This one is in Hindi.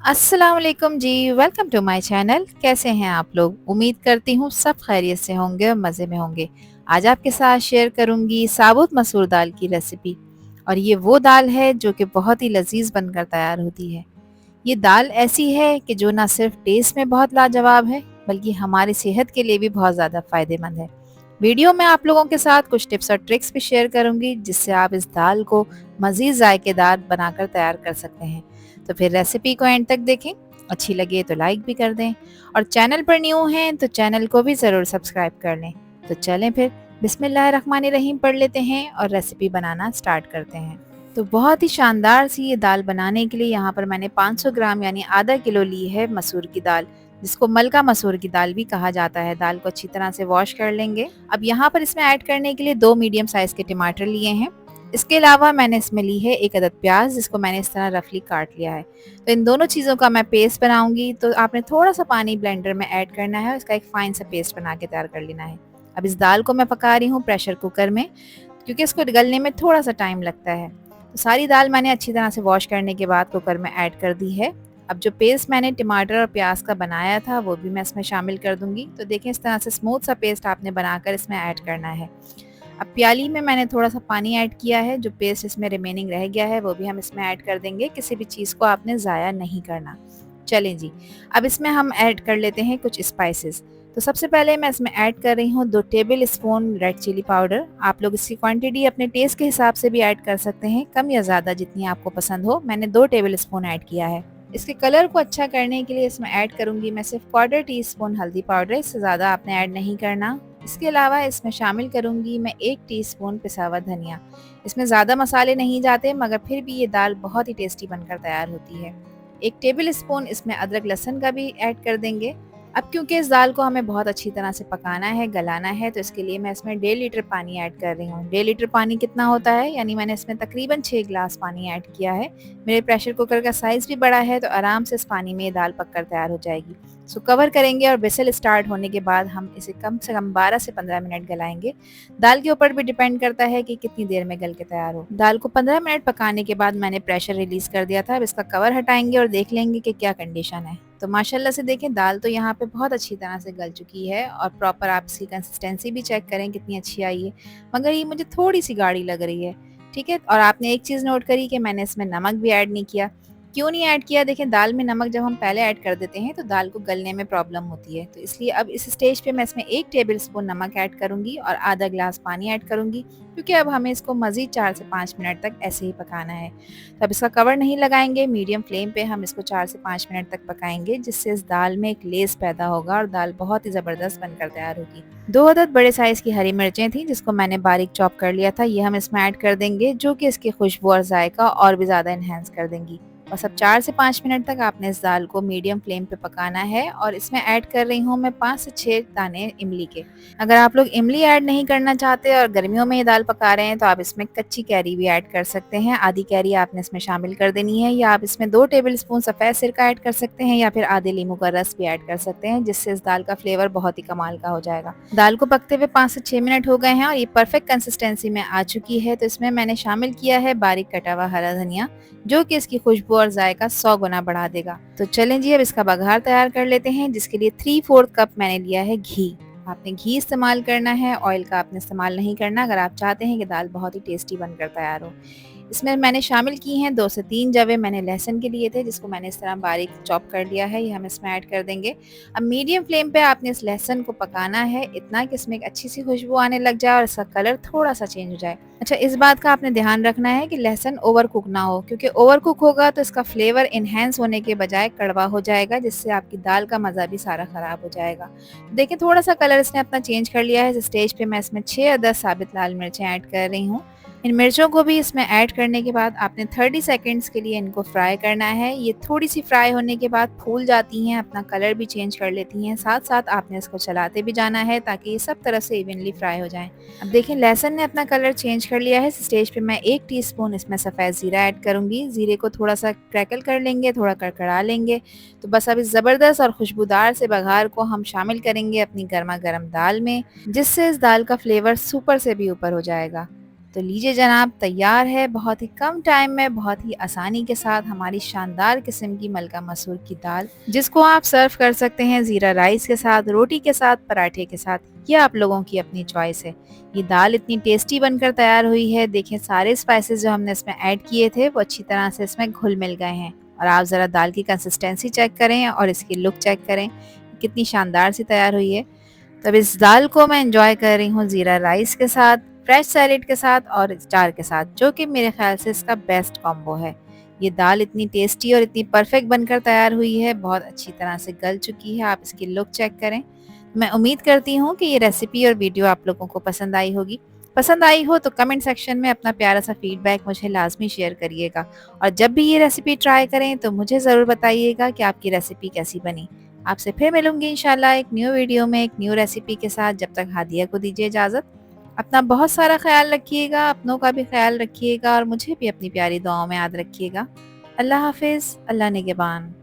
अस्सलाम वालेकुम जी। Welcome to my channel. कैसे हैं आप लोग? उम्मीद करती हूँ सब खैरियत से होंगे और मज़े में होंगे। आज आपके साथ शेयर करूंगी साबुत मसूर दाल की रेसिपी। और ये वो दाल है जो कि बहुत ही लजीज बनकर तैयार होती है। ये दाल ऐसी है कि जो ना सिर्फ टेस्ट में बहुत लाजवाब है, बल्कि हमारी सेहत के लिए भी बहुत ज़्यादा फायदेमंद है। वीडियो में आप लोगों के साथ कुछ टिप्स और ट्रिक्स भी शेयर करूंगी, जिससे आप इस दाल को मज़ीद जायकेदार बनाकर तैयार कर सकते हैं। तो फिर रेसिपी को एंड तक देखें। अच्छी लगे तो लाइक भी कर दें, और चैनल पर न्यू हैं तो चैनल को भी ज़रूर सब्सक्राइब कर लें। तो चलें फिर बिस्मिल्लाहिर्रहमानिर्रहीम पढ़ लेते हैं और रेसिपी बनाना स्टार्ट करते हैं। तो बहुत ही शानदार सी ये दाल बनाने के लिए यहाँ पर मैंने 500 ग्राम यानी आधा किलो ली है मसूर की दाल, जिसको मलका मसूर की दाल भी कहा जाता है। दाल को अच्छी तरह से वॉश कर लेंगे। अब यहाँ पर इसमें ऐड करने के लिए 2 मीडियम साइज के टमाटर लिए हैं। इसके अलावा मैंने इसमें ली है 1 अदद प्याज, जिसको मैंने इस तरह रफली काट लिया है। तो इन दोनों चीज़ों का मैं पेस्ट बनाऊंगी, तो आपने थोड़ा सा पानी ब्लेंडर में ऐड करना है और इसका एक फाइन सा पेस्ट बना के तैयार कर लेना है। अब इस दाल को मैं पका रही हूँ प्रेशर कुकर में, क्योंकि इसको गलने में थोड़ा सा टाइम लगता है। तो सारी दाल मैंने अच्छी तरह से वॉश करने के बाद कुकर में ऐड कर दी है। अब जो पेस्ट मैंने टमाटर और प्याज का बनाया था वो भी मैं इसमें शामिल कर दूंगी। तो देखें, इस तरह से स्मूथ सा पेस्ट आपने बनाकर इसमें ऐड करना है। अब प्याली में मैंने थोड़ा सा पानी ऐड किया है। जो पेस्ट इसमें रिमेनिंग रह गया है वो भी हम इसमें ऐड कर देंगे। किसी भी चीज़ को आपने ज़ाया नहीं करना। चलें जी, अब इसमें हम ऐड कर लेते हैं कुछ स्पाइसेस। तो सबसे पहले मैं इसमें ऐड कर रही हूँ 2 tablespoon red chilli powder. आप लोग इसकी क्वांटिटी अपने टेस्ट के हिसाब से भी ऐड कर सकते हैं, कम या ज़्यादा जितनी आपको पसंद हो। मैंने 2 टेबल स्पून ऐड किया है। इसके कलर को अच्छा करने के लिए इसमें ऐड करूंगी मैं सिर्फ क्वार्टर टी स्पून हल्दी पाउडर। इससे ज़्यादा आपने ऐड नहीं करना। इसके अलावा इसमें शामिल करूंगी मैं 1 टीस्पून पिसा हुआ धनिया। इसमें ज़्यादा मसाले नहीं जाते, मगर फिर भी ये दाल बहुत ही टेस्टी बनकर तैयार होती है। 1 टेबल स्पून इसमें अदरक लहसुन का भी ऐड कर देंगे। अब क्योंकि इस दाल को हमें बहुत अच्छी तरह से पकाना है, गलाना है, तो इसके लिए मैं इसमें 1.5 लीटर पानी ऐड कर रही हूँ। 1.5 लीटर पानी कितना होता है, यानी मैंने इसमें तकरीबन 6 गिलास पानी ऐड किया है। मेरे प्रेशर कुकर का साइज़ भी बड़ा है, तो आराम से इस पानी में ये दाल पककर तैयार हो जाएगी। सो कवर करेंगे और विसल स्टार्ट होने के बाद हम इसे कम से कम 12 से 15 मिनट गलाएंगे। दाल के ऊपर भी डिपेंड करता है कि कितनी देर में गल के तैयार हो। दाल को 15 मिनट पकाने के बाद मैंने प्रेशर रिलीज कर दिया था। अब इसका कवर हटाएंगे और देख लेंगे कि क्या कंडीशन है। तो माशाल्लाह से देखें, दाल तो यहाँ पे बहुत अच्छी तरह से गल चुकी है, और प्रॉपर आप इसकी कंसिस्टेंसी भी चेक करें कितनी अच्छी आई है। मगर ये मुझे थोड़ी सी गाढ़ी लग रही है। ठीक है, और आपने एक चीज़ नोट करी कि मैंने इसमें नमक भी ऐड नहीं किया। क्यों नहीं ऐड किया? देखें, दाल में नमक जब हम पहले ऐड कर देते हैं तो दाल को गलने में प्रॉब्लम होती है। तो इसलिए अब इस स्टेज पे मैं इसमें 1 टेबल स्पून नमक ऐड करूंगी और आधा ग्लास पानी ऐड करूंगी, क्योंकि अब हमें इसको मज़ीद 4 से 5 मिनट तक ऐसे ही पकाना है। तो अब इसका कवर नहीं लगाएंगे, मीडियम फ्लेम पे हम इसको 4 से 5 मिनट तक पकाएंगे, जिससे इस दाल में एक लेस पैदा होगा और दाल बहुत ही ज़बरदस्त बनकर तैयार होगी। 2 अदद बड़े साइज़ की हरी मिर्चें थी, जिसको मैंने बारीक चॉप कर लिया था, ये हम इसमें ऐड कर देंगे, जो कि इसकी खुशबू और जायका और भी ज़्यादा इन्हेंस कर देंगी। बस अब 4 से 5 मिनट तक आपने इस दाल को मीडियम फ्लेम पे पकाना है। और इसमें ऐड कर रही हूँ मैं 5 से 6 दाने इमली के। अगर आप लोग इमली ऐड नहीं करना चाहते और गर्मियों में ये दाल पका रहे हैं, तो आप इसमें कच्ची कैरी भी ऐड कर सकते हैं। आधी कैरी आपने इसमें शामिल कर देनी है, या आप इसमें 2 टेबल स्पून सफ़ेद सिरका ऐड कर सकते हैं, या फिर आधे नींबू का रस भी ऐड कर सकते हैं, जिससे इस दाल का फ्लेवर बहुत ही कमाल का हो जाएगा। दाल को पकते हुए 5 से 6 मिनट हो गए हैं और ये परफेक्ट कंसिस्टेंसी में आ चुकी है। तो इसमें मैंने शामिल किया है बारीक कटा हुआ हरा धनिया, जो कि इसकी खुशबू और जायका 100 गुना बढ़ा देगा। तो चलें जी, अब इसका बघार तैयार कर लेते हैं, जिसके लिए 3/4 कप मैंने लिया है घी। आपने घी इस्तेमाल करना है, ऑयल का आपने इस्तेमाल नहीं करना, अगर आप चाहते हैं कि दाल बहुत ही टेस्टी बनकर तैयार हो। इसमें मैंने शामिल की हैं 2 से 3 जवे मैंने लहसुन के लिए थे, जिसको मैंने इस तरह बारीक चॉप कर लिया है, ये हम इसमें ऐड कर देंगे। अब मीडियम फ्लेम पे आपने इस लहसुन को पकाना है, इतना कि इसमें एक अच्छी सी खुशबू आने लग जाए और इसका कलर थोड़ा सा चेंज हो जाए। अच्छा, इस बात का आपने ध्यान रखना है कि लहसुन ओवर कुक ना हो, क्योंकि ओवर कुक होगा तो इसका फ्लेवर इन्हेंस होने के बजाय कड़वा हो जाएगा, जिससे आपकी दाल का मज़ा भी सारा ख़राब हो जाएगा। देखिए, थोड़ा सा कलर इसने अपना चेंज कर लिया है। इस स्टेज पे मैं इसमें 6 अदद साबित लाल मिर्चें ऐड कर रही हूँ। इन मिर्चों को भी इसमें ऐड करने के बाद आपने 30 सेकंड्स के लिए इनको फ्राई करना है। ये थोड़ी सी फ्राई होने के बाद फूल जाती हैं, अपना कलर भी चेंज कर लेती हैं। साथ साथ आपने इसको चलाते भी जाना है, ताकि ये सब तरह से इवनली फ्राई हो जाएं। अब देखें, लहसुन ने अपना कलर चेंज कर लिया है। इस स्टेज पे मैं 1 टीस्पून इसमें सफ़ेद ज़ीरा ऐड करूंगी। ज़ीरे को थोड़ा सा क्रैकल कर लेंगे, थोड़ा कड़कड़ा लेंगे। तो बस अब इस ज़बरदस्त और खुशबूदार से बघार को हम शामिल करेंगे अपनी गर्मा गर्म दाल में, जिससे इस दाल का फ्लेवर सुपर से भी ऊपर हो जाएगा। तो लीजिए जनाब, तैयार है बहुत ही कम टाइम में बहुत ही आसानी के साथ हमारी शानदार किस्म की मलका मसूर की दाल, जिसको आप सर्व कर सकते हैं ज़ीरा राइस के साथ, रोटी के साथ, पराठे के साथ। ये आप लोगों की अपनी चॉइस है। ये दाल इतनी टेस्टी बनकर तैयार हुई है। देखें, सारे स्पाइसेस जो हमने इसमें ऐड किए थे वो अच्छी तरह से इसमें घुल मिल गए हैं। और आप ज़रा दाल की कंसिस्टेंसी चेक करें और इसकी लुक चेक करें, कितनी शानदार सी तैयार हुई है। तो अब इस दाल को मैं एंजॉय कर रही हूँ ज़ीरा राइस के साथ, फ्रेश सैलेड के साथ और अचार के साथ, जो कि मेरे ख्याल से इसका बेस्ट कॉम्बो है। ये दाल इतनी टेस्टी और इतनी परफेक्ट बनकर तैयार हुई है, बहुत अच्छी तरह से गल चुकी है। आप इसकी लुक चेक करें। मैं उम्मीद करती हूँ कि ये रेसिपी और वीडियो आप लोगों को पसंद आई होगी। पसंद आई हो तो कमेंट सेक्शन में अपना प्यारा सा फीडबैक मुझे लाजमी शेयर करिएगा। और जब भी ये रेसिपी ट्राई करें तो मुझे ज़रूर बताइएगा कि आपकी रेसिपी कैसी बनी। आपसे फिर मिलूंगी इंशाल्लाह एक न्यू वीडियो में एक न्यू रेसिपी के साथ। जब तक हादिया को दीजिए इजाज़त। अपना बहुत सारा ख्याल रखिएगा, अपनों का भी ख्याल रखिएगा और मुझे भी अपनी प्यारी दुआओं में याद रखिएगा। अल्लाह हाफिज़, अल्लाह निगहबान।